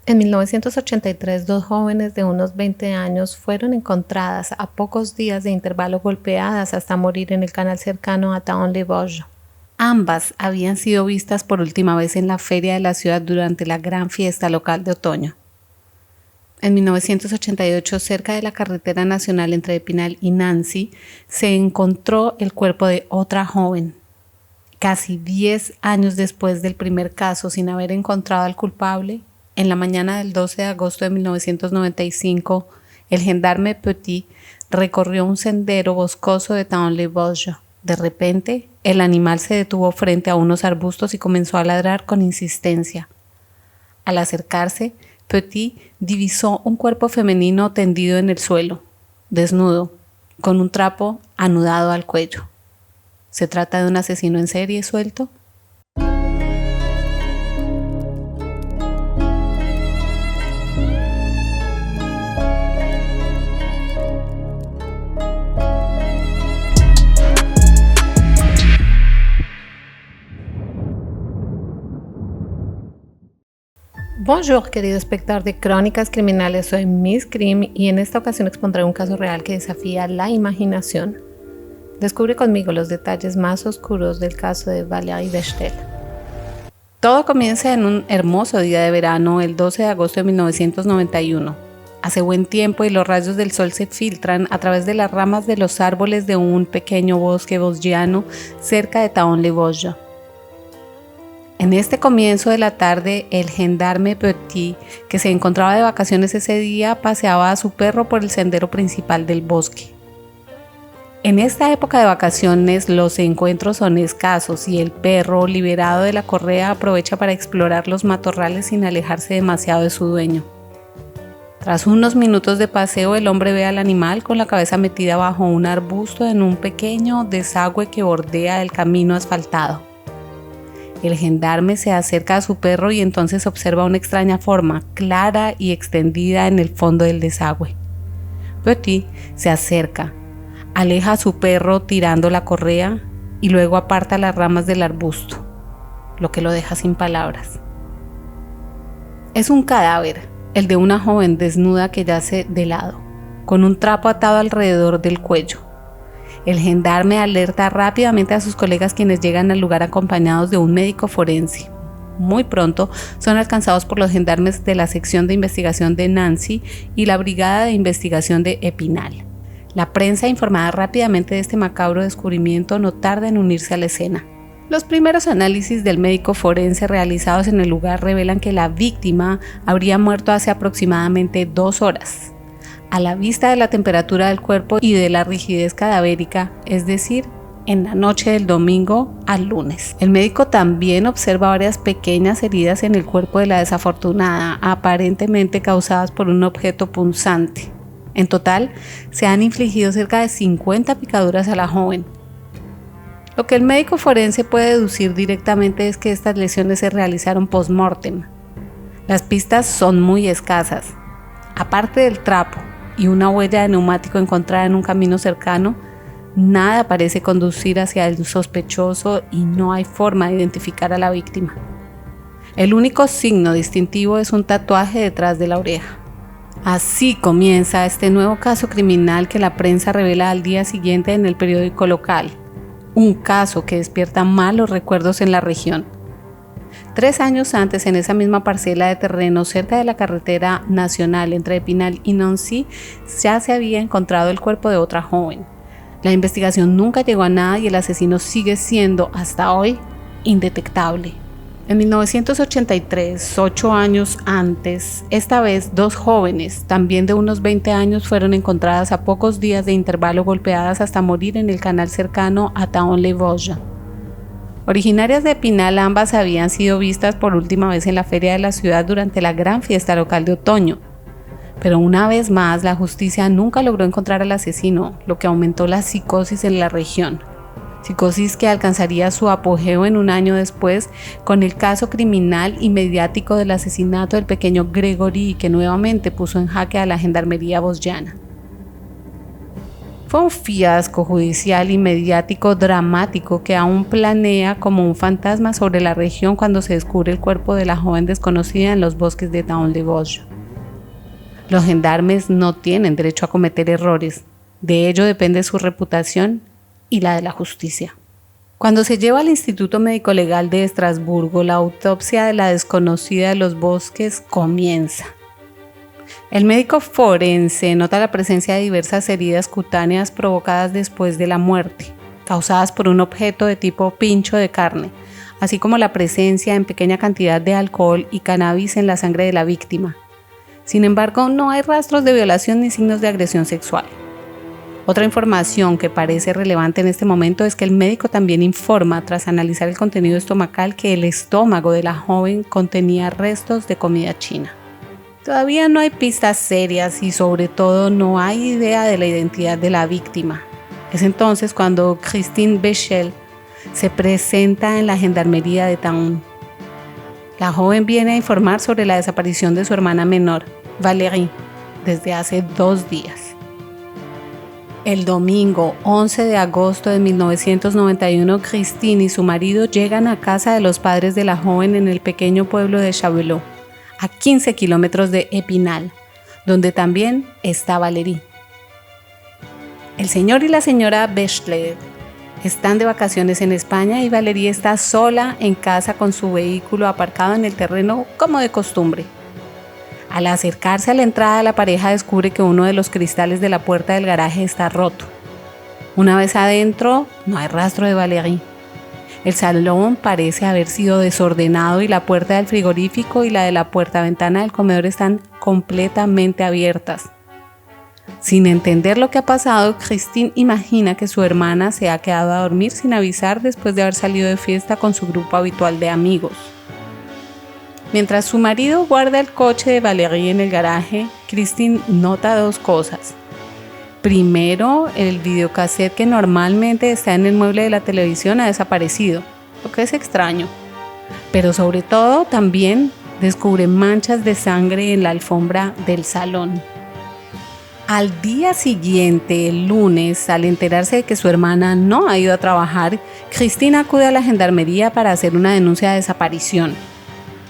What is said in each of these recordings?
En 1983, dos jóvenes de unos 20 años fueron encontradas a pocos días de intervalo golpeadas hasta morir en el canal cercano a Tain-les-Vosges. Ambas habían sido vistas por última vez en la feria de la ciudad durante la gran fiesta local de otoño. En 1988, cerca de la carretera nacional entre Epinal y Nancy, se encontró el cuerpo de otra joven. Casi 10 años después del primer caso, sin haber encontrado al culpable, en la mañana del 12 de agosto de 1995, el gendarme Petit recorrió un sendero boscoso de Tain-les-Vosges. De repente, el animal se detuvo frente a unos arbustos y comenzó a ladrar con insistencia. Al acercarse, Petit divisó un cuerpo femenino tendido en el suelo, desnudo, con un trapo anudado al cuello. ¿Se trata de un asesino en serie suelto? Bonjour, querido espectador de Crónicas Criminales, soy Miss Crim y en esta ocasión expondré un caso real que desafía la imaginación. Descubre conmigo los detalles más oscuros del caso de Valérie Bechtel. Todo comienza en un hermoso día de verano, el 12 de agosto de 1991. Hace buen tiempo y los rayos del sol se filtran a través de las ramas de los árboles de un pequeño bosque vosgiano cerca de Tain-les-Vosges. En este comienzo de la tarde, el gendarme Petit, que se encontraba de vacaciones ese día, paseaba a su perro por el sendero principal del bosque. En esta época de vacaciones, los encuentros son escasos y el perro, liberado de la correa, aprovecha para explorar los matorrales sin alejarse demasiado de su dueño. Tras unos minutos de paseo, el hombre ve al animal con la cabeza metida bajo un arbusto en un pequeño desagüe que bordea el camino asfaltado. El gendarme se acerca a su perro y entonces observa una extraña forma, clara y extendida en el fondo del desagüe. Petit se acerca, aleja a su perro tirando la correa y luego aparta las ramas del arbusto, lo que lo deja sin palabras. Es un cadáver, el de una joven desnuda que yace de lado, con un trapo atado alrededor del cuello. El gendarme alerta rápidamente a sus colegas, quienes llegan al lugar acompañados de un médico forense. Muy pronto son alcanzados por los gendarmes de la sección de investigación de Nancy y la brigada de investigación de Epinal. La prensa, informada rápidamente de este macabro descubrimiento, no tarda en unirse a la escena. Los primeros análisis del médico forense realizados en el lugar revelan que la víctima habría muerto hace aproximadamente 2 horas. A la vista de la temperatura del cuerpo y de la rigidez cadavérica, es decir, en la noche del domingo al lunes. El médico también observa varias pequeñas heridas en el cuerpo de la desafortunada, aparentemente causadas por un objeto punzante. En total, se han infligido cerca de 50 picaduras a la joven. Lo que el médico forense puede deducir directamente es que estas lesiones se realizaron post-mortem. Las pistas son muy escasas. Aparte del trapo y una huella de neumático encontrada en un camino cercano, nada parece conducir hacia el sospechoso y no hay forma de identificar a la víctima. El único signo distintivo es un tatuaje detrás de la oreja. Así comienza este nuevo caso criminal que la prensa revela al día siguiente en el periódico local. Un caso que despierta malos recuerdos en la región. 3 años antes, en esa misma parcela de terreno cerca de la carretera nacional entre Epinal y Nancy, ya se había encontrado el cuerpo de otra joven. La investigación nunca llegó a nada y el asesino sigue siendo, hasta hoy, indetectable. En 1983, 8 años antes, esta vez 2 jóvenes, también de unos 20 años, fueron encontradas a pocos días de intervalo golpeadas hasta morir en el canal cercano a Tain-les-Vosges. Originarias de Epinal, ambas habían sido vistas por última vez en la feria de la ciudad durante la gran fiesta local de otoño. Pero una vez más, la justicia nunca logró encontrar al asesino, lo que aumentó la psicosis en la región. Psicosis que alcanzaría su apogeo en un año después con el caso criminal y mediático del asesinato del pequeño Gregory, que nuevamente puso en jaque a la gendarmería vosgiana. Fue un fiasco judicial y mediático dramático que aún planea como un fantasma sobre la región cuando se descubre el cuerpo de la joven desconocida en los bosques de Downe-les-Vosges. Los gendarmes no tienen derecho a cometer errores, de ello depende su reputación y la de la justicia. Cuando se lleva al Instituto Médico Legal de Estrasburgo, la autopsia de la desconocida de los bosques comienza. El médico forense nota la presencia de diversas heridas cutáneas provocadas después de la muerte, causadas por un objeto de tipo pincho de carne, así como la presencia en pequeña cantidad de alcohol y cannabis en la sangre de la víctima. Sin embargo, no hay rastros de violación ni signos de agresión sexual. Otra información que parece relevante en este momento es que el médico también informa, tras analizar el contenido estomacal, que el estómago de la joven contenía restos de comida china. Todavía no hay pistas serias y sobre todo no hay idea de la identidad de la víctima. Es entonces cuando Christine Bechel se presenta en la gendarmería de Thaon. La joven viene a informar sobre la desaparición de su hermana menor, Valérie, desde hace 2 días. El domingo 11 de agosto de 1991, Christine y su marido llegan a casa de los padres de la joven en el pequeño pueblo de Chablot, a 15 kilómetros de Epinal, donde también está Valérie. El señor y la señora Bechler están de vacaciones en España y Valérie está sola en casa con su vehículo aparcado en el terreno como de costumbre. Al acercarse a la entrada, la pareja descubre que uno de los cristales de la puerta del garaje está roto. Una vez adentro, no hay rastro de Valérie. El salón parece haber sido desordenado y la puerta del frigorífico y la de la puerta-ventana del comedor están completamente abiertas. Sin entender lo que ha pasado, Christine imagina que su hermana se ha quedado a dormir sin avisar después de haber salido de fiesta con su grupo habitual de amigos. Mientras su marido guarda el coche de Valérie en el garaje, Christine nota 2 cosas. Primero, el videocassette que normalmente está en el mueble de la televisión ha desaparecido, lo que es extraño. Pero sobre todo, también descubre manchas de sangre en la alfombra del salón. Al día siguiente, el lunes, al enterarse de que su hermana no ha ido a trabajar, Christine acude a la gendarmería para hacer una denuncia de desaparición.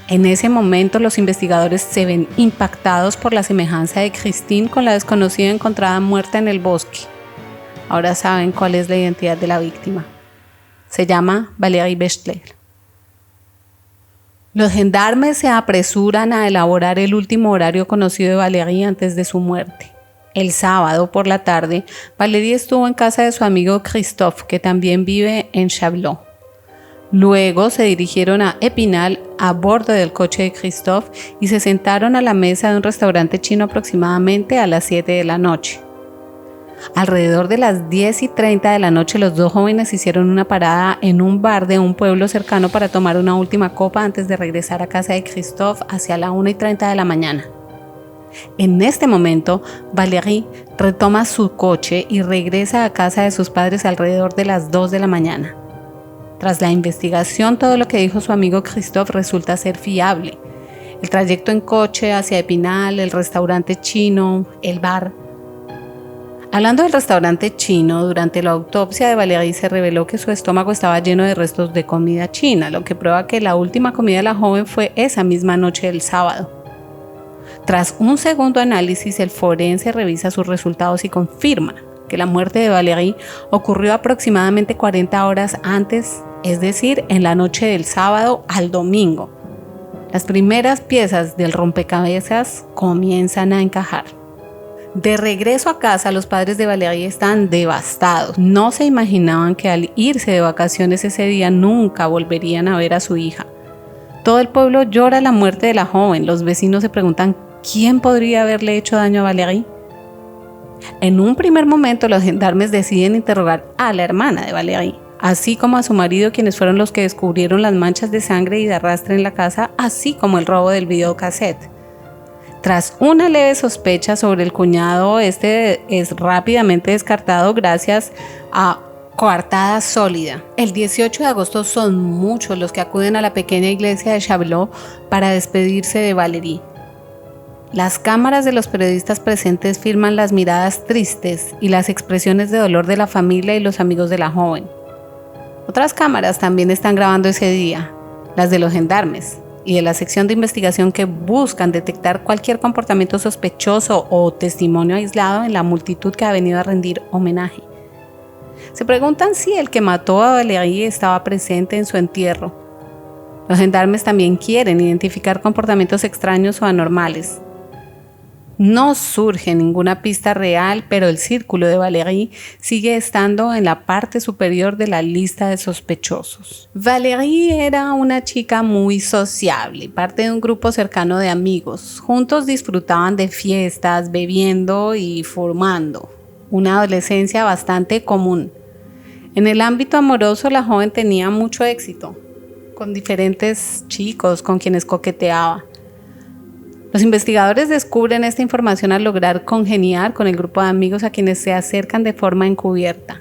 En ese momento, los investigadores se ven impactados por la semejanza de Christine con la desconocida encontrada muerta en el bosque. Ahora saben cuál es la identidad de la víctima. Se llama Valérie Bechler. Los gendarmes se apresuran a elaborar el último horario conocido de Valérie antes de su muerte. El sábado por la tarde, Valérie estuvo en casa de su amigo Christophe, que también vive en Chablot. Luego se dirigieron a Epinal a bordo del coche de Christophe y se sentaron a la mesa de un restaurante chino aproximadamente a las 7 de la noche. Alrededor de las 10:30 de la noche, los 2 jóvenes hicieron una parada en un bar de un pueblo cercano para tomar una última copa antes de regresar a casa de Christophe hacia la 1:30 de la mañana. En este momento, Valérie retoma su coche y regresa a casa de sus padres alrededor de las 2 de la mañana. Tras la investigación, todo lo que dijo su amigo Christophe resulta ser fiable. El trayecto en coche hacia Epinal, el restaurante chino, el bar. Hablando del restaurante chino, durante la autopsia de Valérie se reveló que su estómago estaba lleno de restos de comida china, lo que prueba que la última comida de la joven fue esa misma noche del sábado. Tras un segundo análisis, el forense revisa sus resultados y confirma que la muerte de Valérie ocurrió aproximadamente 40 horas antes, es decir, en la noche del sábado al domingo. Las primeras piezas del rompecabezas comienzan a encajar. De regreso a casa, los padres de Valérie están devastados. No se imaginaban que al irse de vacaciones ese día nunca volverían a ver a su hija. Todo el pueblo llora la muerte de la joven. Los vecinos se preguntan quién podría haberle hecho daño a Valérie. En un primer momento, los gendarmes deciden interrogar a la hermana de Valérie, así como a su marido, quienes fueron los que descubrieron las manchas de sangre y de arrastre en la casa, así como el robo del videocassette. Tras una leve sospecha sobre el cuñado, este es rápidamente descartado gracias a coartada sólida. El 18 de agosto son muchos los que acuden a la pequeña iglesia de Chablot para despedirse de Valérie. Las cámaras de los periodistas presentes filman las miradas tristes y las expresiones de dolor de la familia y los amigos de la joven. Otras cámaras también están grabando ese día, las de los gendarmes y de la sección de investigación que buscan detectar cualquier comportamiento sospechoso o testimonio aislado en la multitud que ha venido a rendir homenaje. Se preguntan si el que mató a Valérie estaba presente en su entierro. Los gendarmes también quieren identificar comportamientos extraños o anormales. No surge ninguna pista real, pero el círculo de Valérie sigue estando en la parte superior de la lista de sospechosos. Valérie era una chica muy sociable, parte de un grupo cercano de amigos. Juntos disfrutaban de fiestas, bebiendo y fumando. Una adolescencia bastante común. En el ámbito amoroso, la joven tenía mucho éxito, con diferentes chicos con quienes coqueteaba. Los investigadores descubren esta información al lograr congeniar con el grupo de amigos a quienes se acercan de forma encubierta.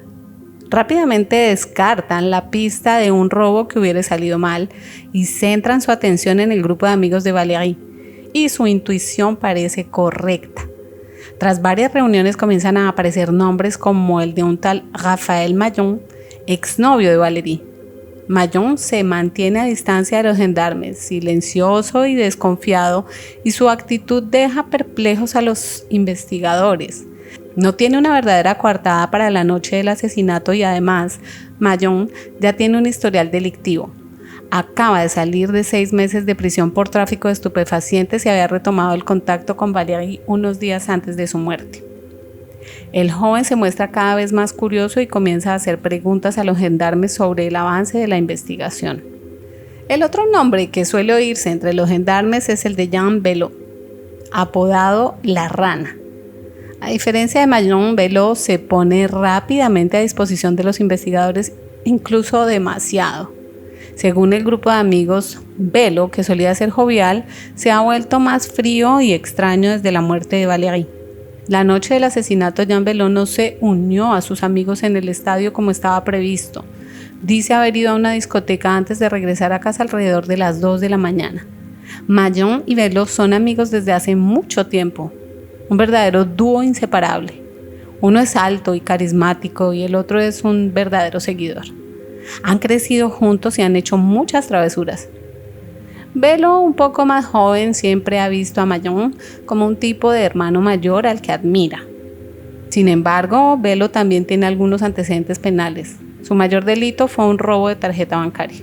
Rápidamente descartan la pista de un robo que hubiera salido mal y centran su atención en el grupo de amigos de Valérie, y su intuición parece correcta. Tras varias reuniones comienzan a aparecer nombres como el de un tal Raphaël Maillon, exnovio de Valérie. Maillon se mantiene a distancia de los gendarmes, silencioso y desconfiado, y su actitud deja perplejos a los investigadores. No tiene una verdadera coartada para la noche del asesinato y además, Maillon ya tiene un historial delictivo. Acaba de salir de 6 meses de prisión por tráfico de estupefacientes y había retomado el contacto con Valérie unos días antes de su muerte. El joven se muestra cada vez más curioso y comienza a hacer preguntas a los gendarmes sobre el avance de la investigación. El otro nombre que suele oírse entre los gendarmes es el de Jean Belot, apodado La Rana. A diferencia de Maillon, Belot se pone rápidamente a disposición de los investigadores, incluso demasiado. Según el grupo de amigos, Belot, que solía ser jovial, se ha vuelto más frío y extraño desde la muerte de Valérie. La noche del asesinato, Jean Belot no se unió a sus amigos en el estadio como estaba previsto. Dice haber ido a una discoteca antes de regresar a casa alrededor de las 2 de la mañana. Maillon y Belot son amigos desde hace mucho tiempo, un verdadero dúo inseparable. Uno es alto y carismático y el otro es un verdadero seguidor. Han crecido juntos y han hecho muchas travesuras. Belot, un poco más joven, siempre ha visto a Maillon como un tipo de hermano mayor al que admira. Sin embargo, Belot también tiene algunos antecedentes penales. Su mayor delito fue un robo de tarjeta bancaria.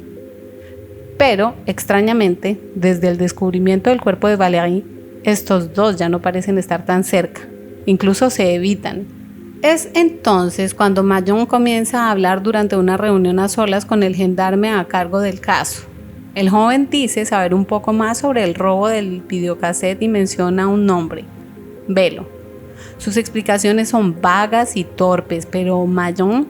Pero, extrañamente, desde el descubrimiento del cuerpo de Valérie, estos dos ya no parecen estar tan cerca. Incluso se evitan. Es entonces cuando Maillon comienza a hablar durante una reunión a solas con el gendarme a cargo del caso. El joven dice saber un poco más sobre el robo del videocassette y menciona un nombre, Belot. Sus explicaciones son vagas y torpes, pero Maillon,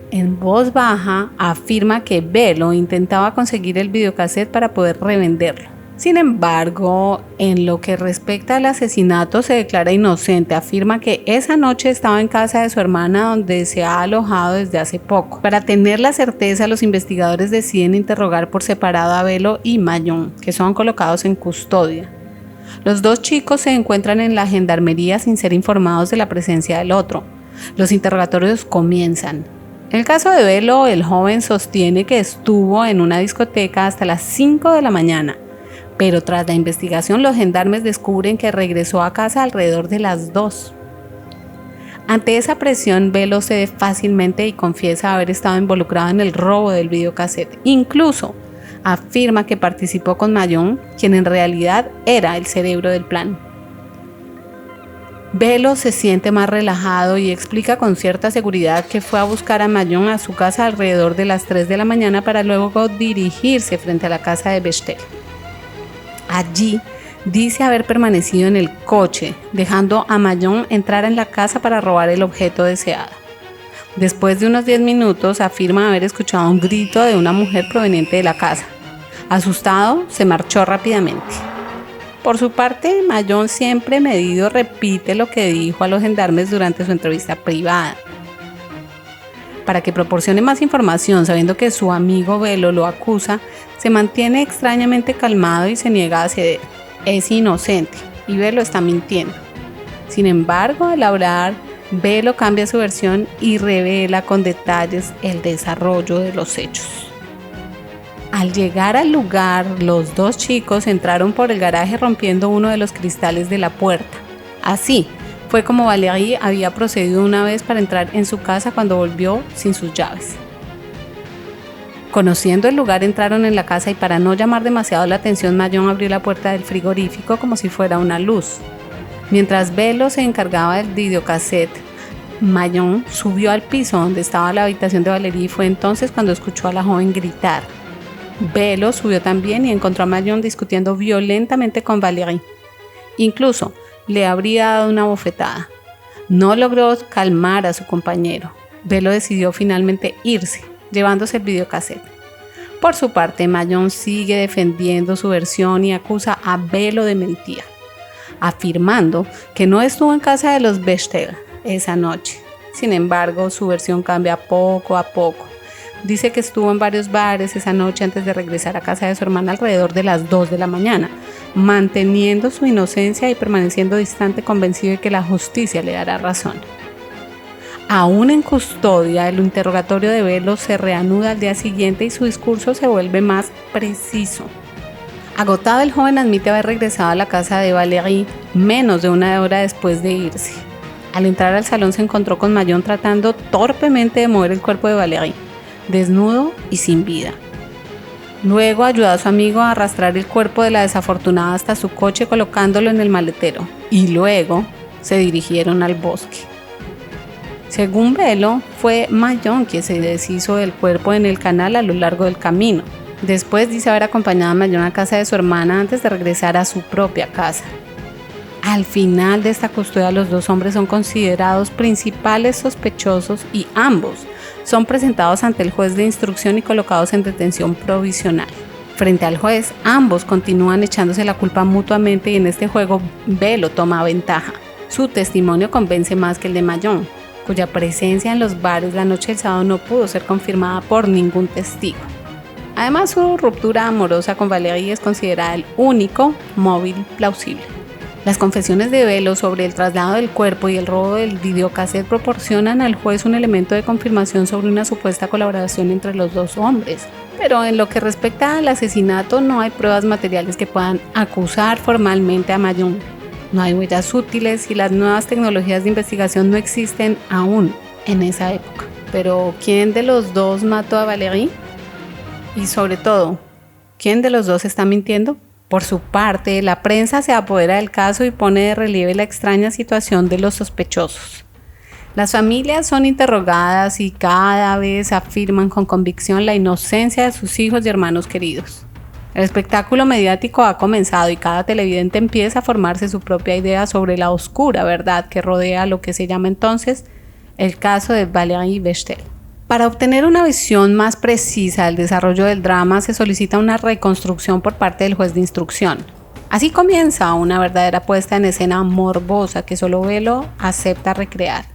en voz baja, afirma que Belot intentaba conseguir el videocassette para poder revenderlo. Sin embargo, en lo que respecta al asesinato, se declara inocente. Afirma que esa noche estaba en casa de su hermana, donde se ha alojado desde hace poco. Para tener la certeza, los investigadores deciden interrogar por separado a Belot y Maillon, que son colocados en custodia. Los dos chicos se encuentran en la gendarmería sin ser informados de la presencia del otro. Los interrogatorios comienzan. En el caso de Belot, el joven sostiene que estuvo en una discoteca hasta las 5 de la mañana. Pero tras la investigación, los gendarmes descubren que regresó a casa alrededor de las 2. Ante esa presión, Belot cede fácilmente y confiesa haber estado involucrado en el robo del videocassette. Incluso afirma que participó con Maillon, quien en realidad era el cerebro del plan. Belot se siente más relajado y explica con cierta seguridad que fue a buscar a Maillon a su casa alrededor de las 3 de la mañana para luego dirigirse frente a la casa de Bechtel. Allí dice haber permanecido en el coche, dejando a Maillon entrar en la casa para robar el objeto deseado. Después de unos 10 minutos, afirma haber escuchado un grito de una mujer proveniente de la casa. Asustado, se marchó rápidamente. Por su parte, Maillon, siempre medido, repite lo que dijo a los gendarmes durante su entrevista privada. Para que proporcione más información, sabiendo que su amigo Belot lo acusa, se mantiene extrañamente calmado y se niega a ceder. Es inocente. y Belo está mintiendo. Sin embargo, al hablar, Belo cambia su versión y revela con detalles el desarrollo de los hechos. Al llegar al lugar, los dos chicos entraron por el garaje rompiendo uno de los cristales de la puerta. Así fue como Valérie había procedido una vez para entrar en su casa cuando volvió sin sus llaves. Conociendo el lugar, entraron en la casa y para no llamar demasiado la atención, Mayón abrió la puerta del frigorífico como si fuera una luz. Mientras Belo se encargaba del videocassette, Mayón subió al piso donde estaba la habitación de Valérie y fue entonces cuando escuchó a la joven gritar. Belo subió también y encontró a Mayón discutiendo violentamente con Valérie. Incluso le habría dado una bofetada. No logró calmar a su compañero. Belo decidió finalmente irse, llevándose el videocassette. Por su parte, Mayón sigue defendiendo su versión y acusa a Belo de mentira, afirmando que no estuvo en casa de los Bechtel esa noche. Sin embargo, su versión cambia poco a poco. Dice que estuvo en varios bares esa noche antes de regresar a casa de su hermana alrededor de las 2 de la mañana, manteniendo su inocencia y permaneciendo distante, convencido de que la justicia le dará razón. Aún en custodia, el interrogatorio de Belo se reanuda al día siguiente y su discurso se vuelve más preciso. Agotado, el joven admite haber regresado a la casa de Valérie menos de una hora después de irse. Al entrar al salón se encontró con Mayón tratando torpemente de mover el cuerpo de Valérie, desnudo y sin vida. Luego ayudó a su amigo a arrastrar el cuerpo de la desafortunada hasta su coche colocándolo en el maletero y luego se dirigieron al bosque. Según Belo, fue Mayón quien se deshizo del cuerpo en el canal a lo largo del camino. Después dice haber acompañado a Mayón a casa de su hermana antes de regresar a su propia casa. Al final de esta custodia, los dos hombres son considerados principales sospechosos y ambos son presentados ante el juez de instrucción y colocados en detención provisional. Frente al juez, ambos continúan echándose la culpa mutuamente y en este juego Belo toma ventaja. Su testimonio convence más que el de Mayón, cuya presencia en los bares la noche del sábado no pudo ser confirmada por ningún testigo. Además, su ruptura amorosa con Valérie es considerada el único móvil plausible. Las confesiones de Belo sobre el traslado del cuerpo y el robo del videocassette proporcionan al juez un elemento de confirmación sobre una supuesta colaboración entre los dos hombres. Pero en lo que respecta al asesinato, no hay pruebas materiales que puedan acusar formalmente a Mayón. No hay huellas útiles y las nuevas tecnologías de investigación no existen aún en esa época. Pero, ¿quién de los dos mató a Valérie? Y sobre todo, ¿quién de los dos está mintiendo? Por su parte, la prensa se apodera del caso y pone de relieve la extraña situación de los sospechosos. Las familias son interrogadas y cada vez afirman con convicción la inocencia de sus hijos y hermanos queridos. El espectáculo mediático ha comenzado y cada televidente empieza a formarse su propia idea sobre la oscura verdad que rodea lo que se llama entonces el caso de Valérie Bechtel. Para obtener una visión más precisa del desarrollo del drama, se solicita una reconstrucción por parte del juez de instrucción. Así comienza una verdadera puesta en escena morbosa que solo Belo acepta recrear.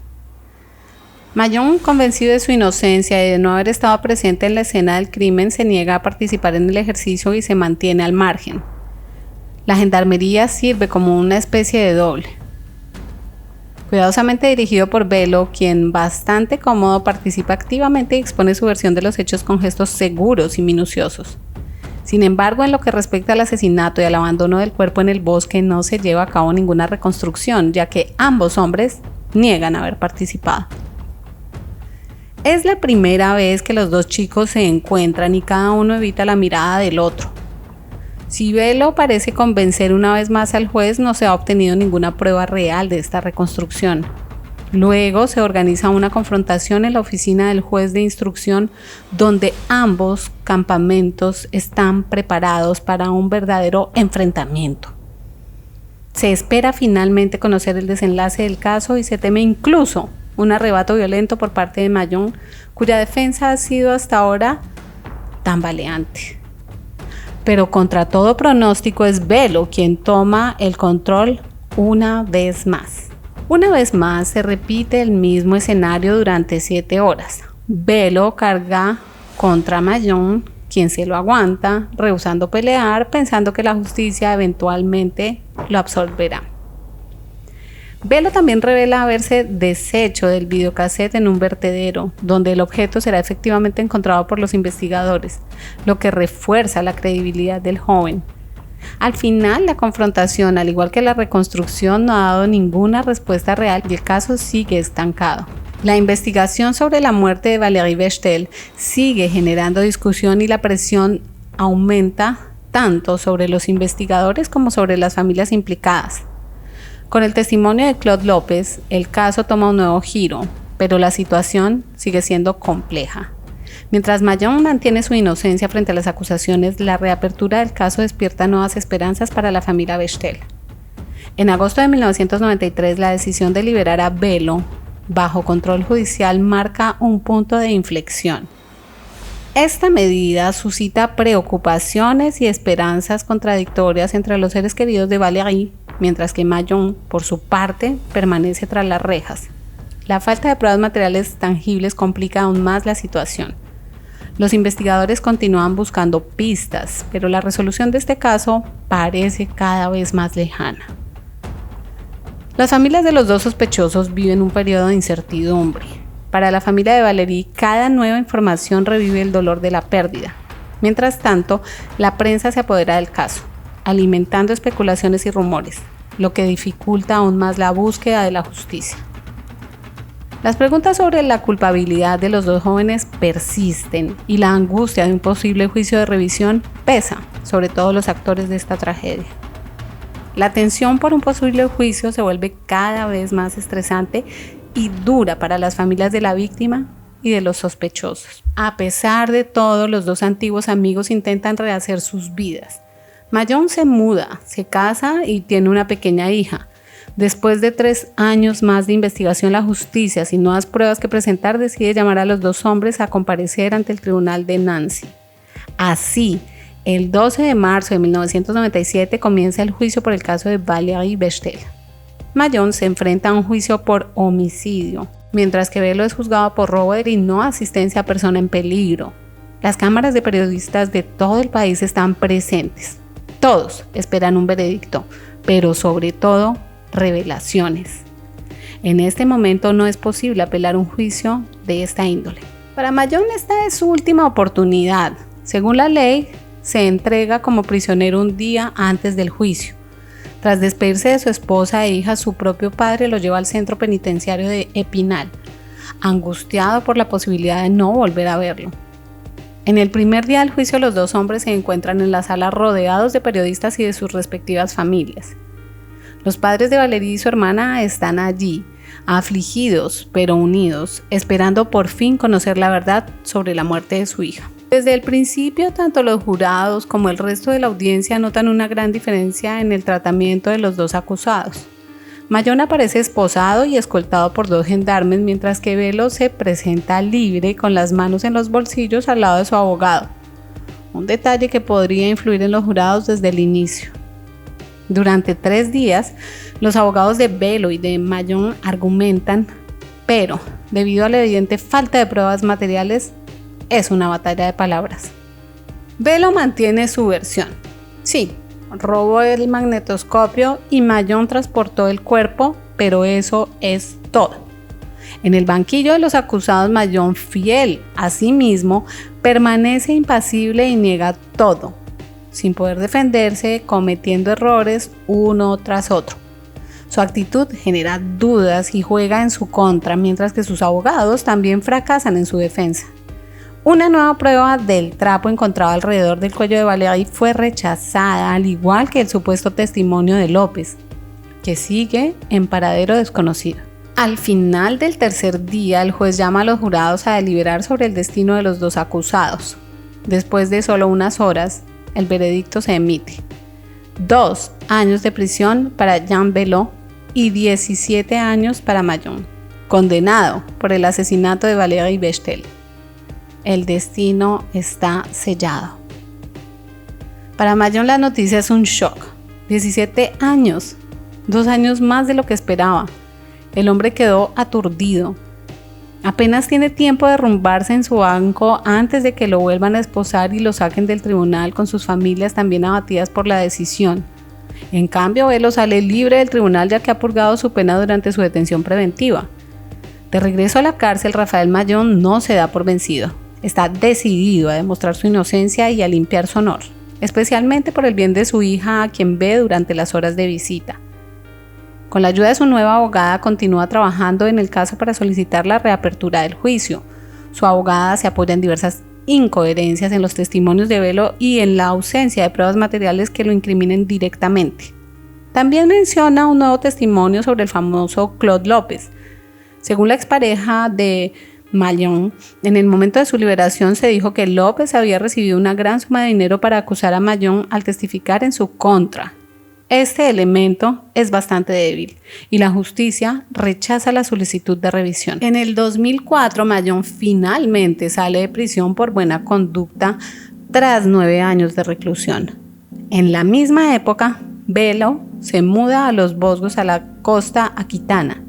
Mayón, convencido de su inocencia y de no haber estado presente en la escena del crimen, se niega a participar en el ejercicio y se mantiene al margen. La gendarmería sirve como una especie de doble. Cuidadosamente dirigido por Belo, quien bastante cómodo participa activamente y expone su versión de los hechos con gestos seguros y minuciosos. Sin embargo, en lo que respecta al asesinato y al abandono del cuerpo en el bosque, no se lleva a cabo ninguna reconstrucción, ya que ambos hombres niegan haber participado. Es la primera vez que los dos chicos se encuentran y cada uno evita la mirada del otro. Si Belo parece convencer una vez más al juez, no se ha obtenido ninguna prueba real de esta reconstrucción. Luego se organiza una confrontación en la oficina del juez de instrucción donde ambos campamentos están preparados para un verdadero enfrentamiento. Se espera finalmente conocer el desenlace del caso y se teme incluso un arrebato violento por parte de Mayón, cuya defensa ha sido hasta ahora tambaleante. Pero contra todo pronóstico es Belo quien toma el control una vez más. Una vez más se repite el mismo escenario durante 7 horas. Belo carga contra Mayón, quien se lo aguanta, rehusando pelear, pensando que la justicia eventualmente lo absolverá. Velo también revela haberse deshecho del videocassette en un vertedero, donde el objeto será efectivamente encontrado por los investigadores, lo que refuerza la credibilidad del joven. Al final, la confrontación, al igual que la reconstrucción, no ha dado ninguna respuesta real y el caso sigue estancado. La investigación sobre la muerte de Valérie Bechtel sigue generando discusión y la presión aumenta tanto sobre los investigadores como sobre las familias implicadas. Con el testimonio de Claude López, el caso toma un nuevo giro, pero la situación sigue siendo compleja. Mientras Mayon mantiene su inocencia frente a las acusaciones, la reapertura del caso despierta nuevas esperanzas para la familia Bechtel. En agosto de 1993, la decisión de liberar a Velo bajo control judicial marca un punto de inflexión. Esta medida suscita preocupaciones y esperanzas contradictorias entre los seres queridos de Valérie, mientras que Mayon, por su parte, permanece tras las rejas. La falta de pruebas materiales tangibles complica aún más la situación. Los investigadores continúan buscando pistas, pero la resolución de este caso parece cada vez más lejana. Las familias de los dos sospechosos viven un periodo de incertidumbre. Para la familia de Valérie, cada nueva información revive el dolor de la pérdida. Mientras tanto, la prensa se apodera del caso, alimentando especulaciones y rumores, lo que dificulta aún más la búsqueda de la justicia. Las preguntas sobre la culpabilidad de los dos jóvenes persisten y la angustia de un posible juicio de revisión pesa sobre todos los actores de esta tragedia. La tensión por un posible juicio se vuelve cada vez más estresante y dura para las familias de la víctima y de los sospechosos. A pesar de todo, los dos antiguos amigos intentan rehacer sus vidas. Mayon se muda, se casa y tiene una pequeña hija. Después de 3 años más de investigación, la justicia, sin nuevas pruebas que presentar, decide llamar a los dos hombres a comparecer ante el tribunal de Nancy. Así, el 12 de marzo de 1997 comienza el juicio por el caso de Valérie Bechtel. Mayon se enfrenta a un juicio por homicidio, mientras que Velo es juzgado por robo y no asistencia a persona en peligro. Las cámaras de periodistas de todo el país están presentes. Todos esperan un veredicto, pero sobre todo, revelaciones. En este momento no es posible apelar un juicio de esta índole. Para Mayon esta es su última oportunidad. Según la ley, se entrega como prisionero un día antes del juicio. Tras despedirse de su esposa e hija, su propio padre lo lleva al centro penitenciario de Epinal, angustiado por la posibilidad de no volver a verlo. En el primer día del juicio, los dos hombres se encuentran en la sala rodeados de periodistas y de sus respectivas familias. Los padres de Valérie y su hermana están allí, afligidos pero unidos, esperando por fin conocer la verdad sobre la muerte de su hija. Desde el principio, tanto los jurados como el resto de la audiencia notan una gran diferencia en el tratamiento de los dos acusados. Mayon aparece esposado y escoltado por 2 gendarmes, mientras que Velo se presenta libre con las manos en los bolsillos al lado de su abogado. Un detalle que podría influir en los jurados desde el inicio. Durante 3 días, los abogados de Velo y de Mayon argumentan, pero debido a la evidente falta de pruebas materiales, es una batalla de palabras. Velo mantiene su versión. Sí, robó el magnetoscopio y Mayon transportó el cuerpo, pero eso es todo. En el banquillo de los acusados, Mayon, fiel a sí mismo, permanece impasible y niega todo, sin poder defenderse, cometiendo errores uno tras otro. Su actitud genera dudas y juega en su contra, mientras que sus abogados también fracasan en su defensa. Una nueva prueba del trapo encontrado alrededor del cuello de Valérie fue rechazada, al igual que el supuesto testimonio de López, que sigue en paradero desconocido. Al final del tercer día, el juez llama a los jurados a deliberar sobre el destino de los dos acusados. Después de solo unas horas, el veredicto se emite. 2 años de prisión para Jean Velo y 17 años para Mayon, condenado por el asesinato de Valérie Bechtel. El destino está sellado. Para Mayon la noticia es un shock. 17 años, 2 años más de lo que esperaba. El hombre quedó aturdido. Apenas tiene tiempo de derrumbarse en su banco antes de que lo vuelvan a esposar y lo saquen del tribunal con sus familias también abatidas por la decisión. En cambio, Belo sale libre del tribunal ya que ha purgado su pena durante su detención preventiva. De regreso a la cárcel, Rafael Mayón no se da por vencido. Está decidido a demostrar su inocencia y a limpiar su honor, especialmente por el bien de su hija, a quien ve durante las horas de visita. Con la ayuda de su nueva abogada, continúa trabajando en el caso para solicitar la reapertura del juicio. Su abogada se apoya en diversas incoherencias en los testimonios de Belo y en la ausencia de pruebas materiales que lo incriminen directamente. También menciona un nuevo testimonio sobre el famoso Claude López. Según la expareja de Mayón, en el momento de su liberación se dijo que López había recibido una gran suma de dinero para acusar a Mayón al testificar en su contra. Este elemento es bastante débil y la justicia rechaza la solicitud de revisión. En el 2004, Mayón finalmente sale de prisión por buena conducta tras 9 años de reclusión. En la misma época, Belo se muda a Los Vosgos, a la costa aquitana.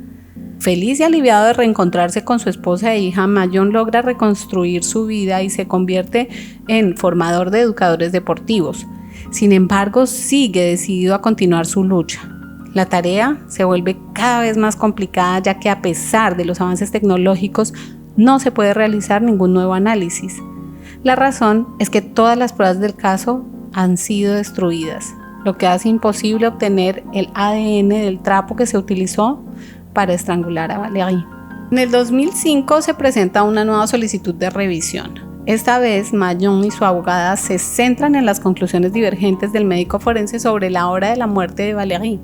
Feliz y aliviado de reencontrarse con su esposa e hija, Mayón logra reconstruir su vida y se convierte en formador de educadores deportivos. Sin embargo, sigue decidido a continuar su lucha. La tarea se vuelve cada vez más complicada ya que a pesar de los avances tecnológicos no se puede realizar ningún nuevo análisis. La razón es que todas las pruebas del caso han sido destruidas, lo que hace imposible obtener el ADN del trapo que se utilizó para estrangular a Valérie. En el 2005 se presenta una nueva solicitud de revisión. Esta vez, Mayón y su abogada se centran en las conclusiones divergentes del médico forense sobre la hora de la muerte de Valérie.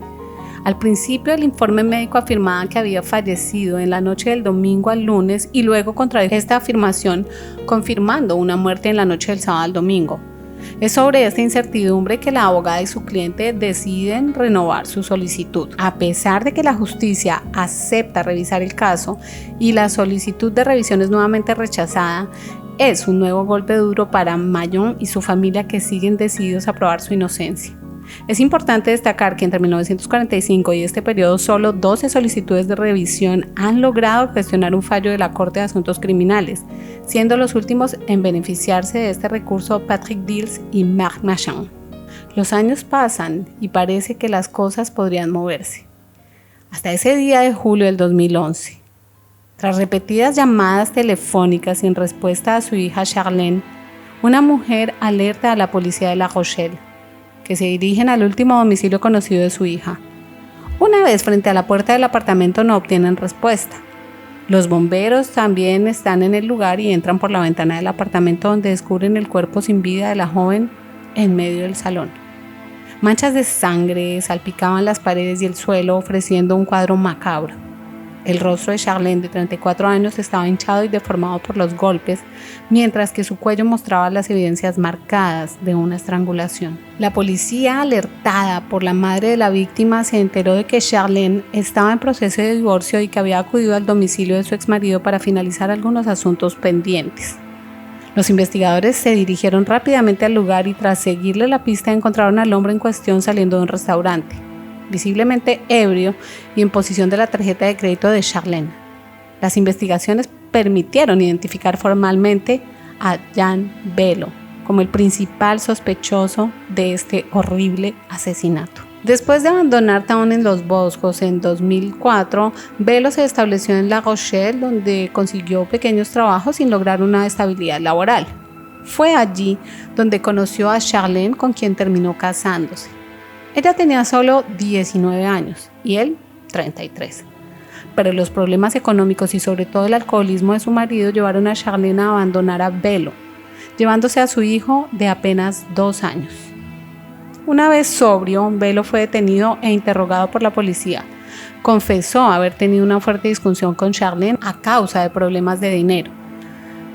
Al principio, el informe médico afirmaba que había fallecido en la noche del domingo al lunes y luego contradijo esta afirmación, confirmando una muerte en la noche del sábado al domingo. Es sobre esta incertidumbre que la abogada y su cliente deciden renovar su solicitud. A pesar de que la justicia acepta revisar el caso y la solicitud de revisión es nuevamente rechazada, es un nuevo golpe duro para Mayón y su familia, que siguen decididos a probar su inocencia. Es importante destacar que entre 1945 y este periodo solo 12 solicitudes de revisión han logrado gestionar un fallo de la Corte de Asuntos Criminales, siendo los últimos en beneficiarse de este recurso Patrick Dils y Marc Machan. Los años pasan y parece que las cosas podrían moverse. Hasta ese día de julio del 2011. Tras repetidas llamadas telefónicas sin respuesta a su hija Charlene, una mujer alerta a la policía de La Rochelle, que se dirigen al último domicilio conocido de su hija. Una vez frente a la puerta del apartamento no obtienen respuesta. Los bomberos también están en el lugar y entran por la ventana del apartamento, donde descubren el cuerpo sin vida de la joven en medio del salón. Manchas de sangre salpicaban las paredes y el suelo, ofreciendo un cuadro macabro. El rostro de Charlene, de 34 años, estaba hinchado y deformado por los golpes, mientras que su cuello mostraba las evidencias marcadas de una estrangulación. La policía, alertada por la madre de la víctima, se enteró de que Charlene estaba en proceso de divorcio y que había acudido al domicilio de su exmarido para finalizar algunos asuntos pendientes. Los investigadores se dirigieron rápidamente al lugar y, tras seguirle la pista, encontraron al hombre en cuestión saliendo de un restaurante, visiblemente ebrio y en posesión de la tarjeta de crédito de Charlene. Las investigaciones permitieron identificar formalmente a Jean Belo como el principal sospechoso de este horrible asesinato. Después de abandonar Town en Los Vosgos en 2004, Belo se estableció en La Rochelle, donde consiguió pequeños trabajos sin lograr una estabilidad laboral. Fue allí donde conoció a Charlene, con quien terminó casándose. Ella tenía solo 19 años y él 33. Pero los problemas económicos y sobre todo el alcoholismo de su marido llevaron a Charlene a abandonar a Belo, llevándose a su hijo de apenas 2 años. Una vez sobrio, Belo fue detenido e interrogado por la policía. Confesó haber tenido una fuerte discusión con Charlene a causa de problemas de dinero.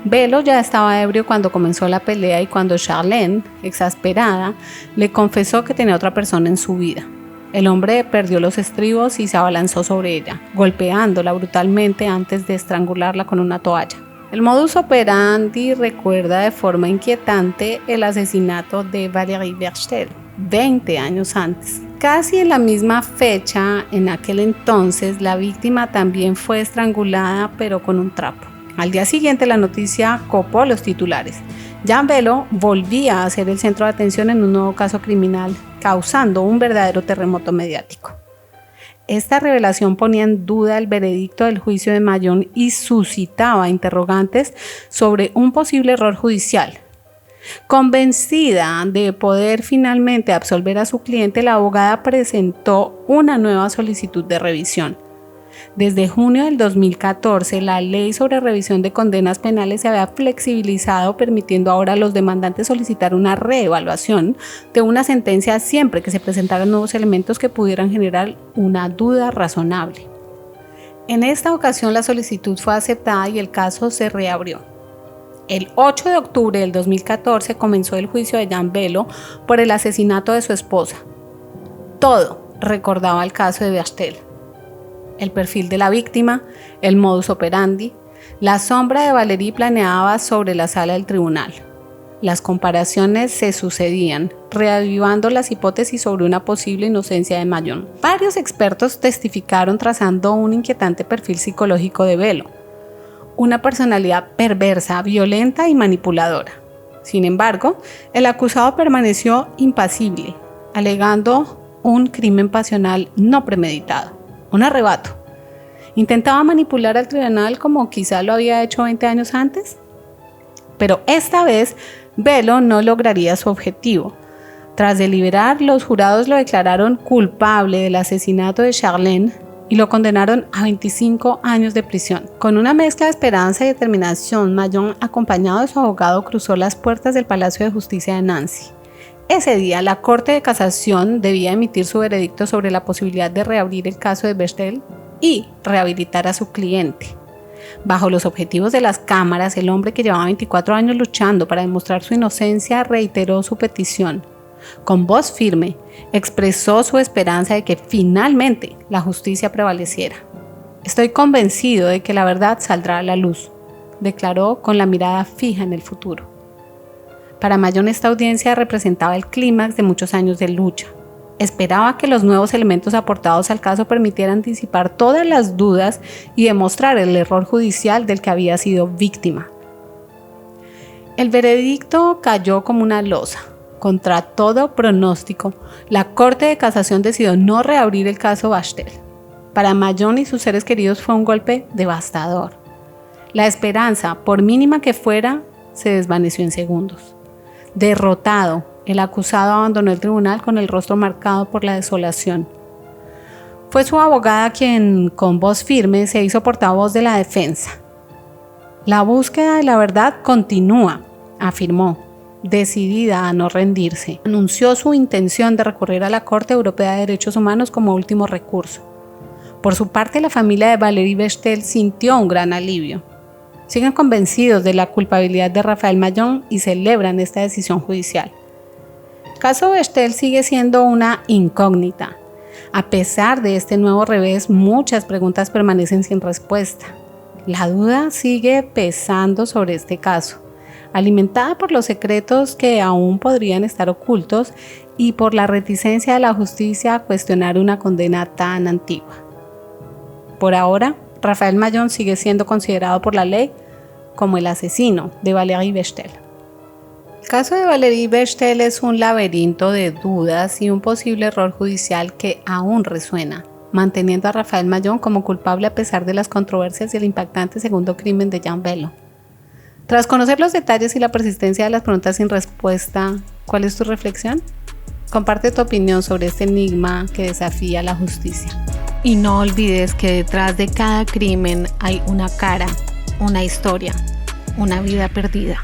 Belo ya estaba ebrio cuando comenzó la pelea y cuando Charlene, exasperada, le confesó que tenía otra persona en su vida. El hombre perdió los estribos y se abalanzó sobre ella, golpeándola brutalmente antes de estrangularla con una toalla. El modus operandi recuerda de forma inquietante el asesinato de Valérie Berchtel, 20 años antes. Casi en la misma fecha, en aquel entonces, la víctima también fue estrangulada, pero con un trapo. Al día siguiente, la noticia copó los titulares Jean Bello volvía a ser el centro de atención en un nuevo caso criminal, causando un verdadero terremoto mediático. Esta revelación ponía en duda el veredicto del juicio de Mayón y suscitaba interrogantes sobre un posible error judicial. Convencida de poder finalmente absolver a su cliente, la abogada presentó una nueva solicitud de revisión. Desde junio del 2014, la ley sobre revisión de condenas penales se había flexibilizado, permitiendo ahora a los demandantes solicitar una reevaluación de una sentencia siempre que se presentaran nuevos elementos que pudieran generar una duda razonable. En esta ocasión, la solicitud fue aceptada y el caso se reabrió. El 8 de octubre del 2014 comenzó el juicio de Jean Bello por el asesinato de su esposa. Todo recordaba el caso de Bechtel. El perfil de la víctima, el modus operandi, la sombra de Valéry planeaba sobre la sala del tribunal. Las comparaciones se sucedían, reavivando las hipótesis sobre una posible inocencia de Mayón. Varios expertos testificaron trazando un inquietante perfil psicológico de Bello, una personalidad perversa, violenta y manipuladora. Sin embargo, el acusado permaneció impasible, alegando un crimen pasional no premeditado. Un arrebato. ¿Intentaba manipular al tribunal como quizá lo había hecho 20 años antes? Pero esta vez, Bello no lograría su objetivo. Tras deliberar, los jurados lo declararon culpable del asesinato de Charlene y lo condenaron a 25 años de prisión. Con una mezcla de esperanza y determinación, Mayón, acompañado de su abogado, cruzó las puertas del Palacio de Justicia de Nancy. Ese día, la Corte de Casación debía emitir su veredicto sobre la posibilidad de reabrir el caso de Bechtel y rehabilitar a su cliente. Bajo los objetivos de las cámaras, el hombre que llevaba 24 años luchando para demostrar su inocencia reiteró su petición. Con voz firme, expresó su esperanza de que finalmente la justicia prevaleciera. «Estoy convencido de que la verdad saldrá a la luz», declaró con la mirada fija en el futuro. Para Mayón, esta audiencia representaba el clímax de muchos años de lucha. Esperaba que los nuevos elementos aportados al caso permitieran disipar todas las dudas y demostrar el error judicial del que había sido víctima. El veredicto cayó como una losa. Contra todo pronóstico, la Corte de Casación decidió no reabrir el caso Bechtel. Para Mayón y sus seres queridos fue un golpe devastador. La esperanza, por mínima que fuera, se desvaneció en segundos. Derrotado, el acusado abandonó el tribunal con el rostro marcado por la desolación. Fue su abogada quien, con voz firme, se hizo portavoz de la defensa. «La búsqueda de la verdad continúa», afirmó, decidida a no rendirse. Anunció su intención de recurrir a la Corte Europea de Derechos Humanos como último recurso. Por su parte, la familia de Valéry Bechtel sintió un gran alivio. Siguen convencidos de la culpabilidad de Raphaël Mayón y celebran esta decisión judicial. El caso Bechtel sigue siendo una incógnita. A pesar de este nuevo revés, muchas preguntas permanecen sin respuesta. La duda sigue pesando sobre este caso, alimentada por los secretos que aún podrían estar ocultos y por la reticencia de la justicia a cuestionar una condena tan antigua. Por ahora, Raphaël Mayón sigue siendo considerado por la ley como el asesino de Valéry Bechtel. El caso de Valéry Bechtel es un laberinto de dudas y un posible error judicial que aún resuena, manteniendo a Raphaël Mayón como culpable a pesar de las controversias y el impactante segundo crimen de Jean Bello. Tras conocer los detalles y la persistencia de las preguntas sin respuesta, ¿cuál es tu reflexión? Comparte tu opinión sobre este enigma que desafía la justicia. Y no olvides que detrás de cada crimen hay una cara, una historia, una vida perdida.